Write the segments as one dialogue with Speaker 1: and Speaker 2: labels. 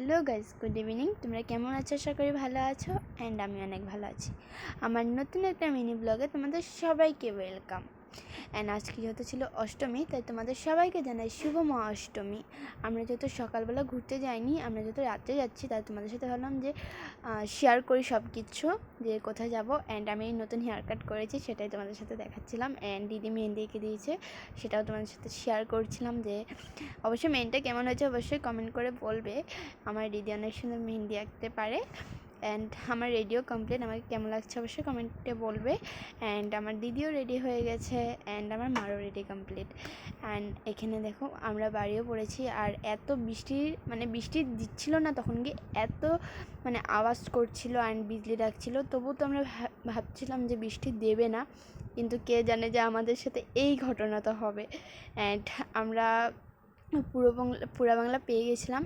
Speaker 1: Hello guys, good evening. তোমরা কেমন আছো? আশা করি ভালো আছো অ্যান্ড আমি অনেক ভালো আছি। আমার নতুন একটা মিনি ব্লগে তোমাদের সবাইকে ওয়েলকাম। অ্যান্ড আজকে যেহেতু ছিল অষ্টমী, তাই তোমাদের সবাইকে জানাই শুভ মহা অষ্টমী। আমরা যেহেতু সকালবেলা ঘুরতে যাইনি, আমরা যেহেতু রাত্রে যাচ্ছি, তাই তোমাদের সাথে ভাবলাম যে শেয়ার করি সব কিছু, যে কোথায় যাব। অ্যান্ড আমি নতুন হেয়ার কাট করেছি, সেটাই তোমাদের সাথে দেখাচ্ছিলাম। অ্যান্ড দিদি মেহেন্দি এঁকে দিয়েছে, সেটাও তোমাদের সাথে শেয়ার করছিলাম। যে অবশ্যই মেহেন্দিটা কেমন হয়েছে অবশ্যই কমেন্ট করে বলবে। আমার দিদি অনেক সুন্দর মেহেন্দি আঁকতে পারে। অ্যান্ড আমার রেডিও কমপ্লিট, আমাকে কেমন লাগছে অবশ্যই কমেন্টে বলবে। অ্যান্ড আমার দিদিও রেডি হয়ে গেছে, অ্যান্ড আমার মারও রেডি কমপ্লিট। অ্যান্ড এখানে দেখো আমরা বাড়িও পড়েছি। আর এত বৃষ্টি দিচ্ছিল না তখন গিয়ে, এত আওয়াজ করছিল অ্যান্ড বিজলি ডাকছিল, তবুও তো আমরা ভাবছিলাম যে বৃষ্টি দেবে না, কিন্তু কে জানে যে আমাদের সাথে এই ঘটনাটা হবে। অ্যান্ড আমরা পুরা বাংলা পেয়ে গেছিলাম।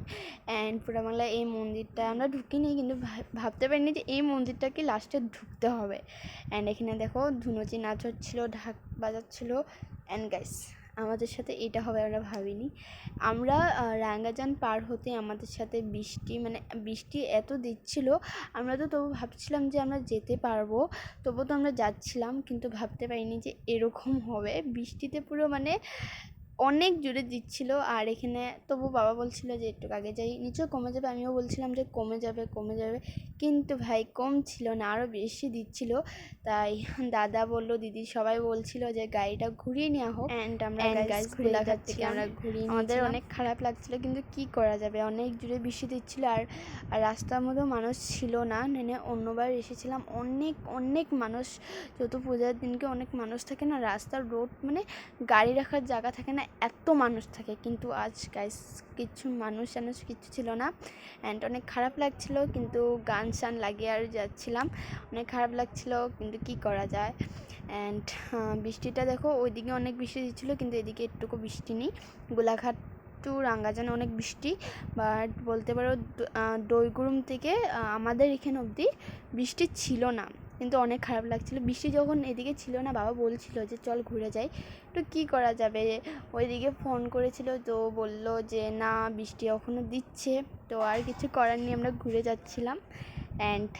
Speaker 1: অ্যান্ড পুরা বাংলা এই মন্দিরটা আমরা ঢুকিনি, কিন্তু ভাবতে পারিনি যে এই মন্দিরটাকে লাস্টে ঢুকতে হবে। অ্যান্ড এখানে দেখো ধুনুচি নাচ হচ্ছিলো, ঢাক বাজাচ্ছিলো। অ্যান্ড গাইস, আমাদের সাথে এটা হবে আমরা ভাবিনি। আমরা রাঙ্গাজান পার হতে আমাদের সাথে বৃষ্টি এত দিচ্ছিল, আমরা তো তবু ভাবছিলাম যে আমরা যেতে পারবো, তবু তো আমরা যাচ্ছিলাম, কিন্তু ভাবতে পারিনি যে এরকম হবে। বৃষ্টিতে পুরো অনেক জোরে দিচ্ছিল। আর এখানে তবু বাবা বলছিল যে একটু আগে যাই, নিচেও কমে যাবে, আমিও বলছিলাম যে কমে যাবে, কিন্তু ভাই কম ছিল না, আরও বেশি দিচ্ছিল। তাই দাদা বললো, দিদি সবাই বলছিল যে গাড়িটা ঘুরিয়ে নেওয়া হোক। অ্যান্ড আমরা গোলাঘাট থেকে আমরা ঘুরিয়ে, আমাদের অনেক খারাপ লাগছিল, কিন্তু কি করা যাবে, অনেক জোরে বৃষ্টি দিচ্ছিল। আর রাস্তার মধ্যেও মানুষ ছিল না। অন্যবার এসেছিলাম অনেক মানুষ, যেহেতু পূজার দিনকে অনেক মানুষ থাকে না, রাস্তার রোড গাড়ি রাখার জায়গা থাকে না, এত মানুষ থাকে। কিন্তু আজ গাইস কিছু মানুষ কিচ্ছু ছিল না। অ্যান্ড অনেক খারাপ লাগছিল, কিন্তু গান শান লাগিয়ে আর যাচ্ছিলাম। অনেক খারাপ লাগছিল, কিন্তু কি করা যায়। অ্যান্ড বৃষ্টিটা দেখো, ওইদিকে অনেক বৃষ্টি দিচ্ছিলো, কিন্তু এদিকে একটুকু বৃষ্টি নেই। গোলাঘাট টু রাঙ্গাজানে অনেক বৃষ্টি, বাট বলতে পারো দইগুরুম থেকে আমাদের এখানে অবধি বৃষ্টি ছিল না, কিন্তু অনেক খারাপ লাগছিলো। বৃষ্টি যখন এদিকে ছিল না, বাবা বলছিল যে চল ঘুরে যাই, তো কী করা যাবে। ওইদিকে ফোন করেছিল, তো বলল যে না বৃষ্টি এখনও দিচ্ছে, তো আর কিছু করার নেই, আমরা ঘুরে যাচ্ছিলাম। অ্যান্ড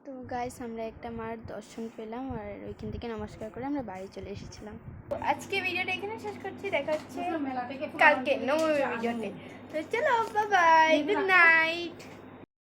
Speaker 1: তো গাইস, আমরা একটা মার দর্শন পেলাম, আর ওইখান থেকে নমস্কার করে আমরা বাড়ি চলে এসেছিলাম। তো আজকে ভিডিওটা এখানে শেষ করছি, দেখা হচ্ছে কালকে নবমী ভিডিওতে। তো চলো, বাই বাই, গুড নাইট।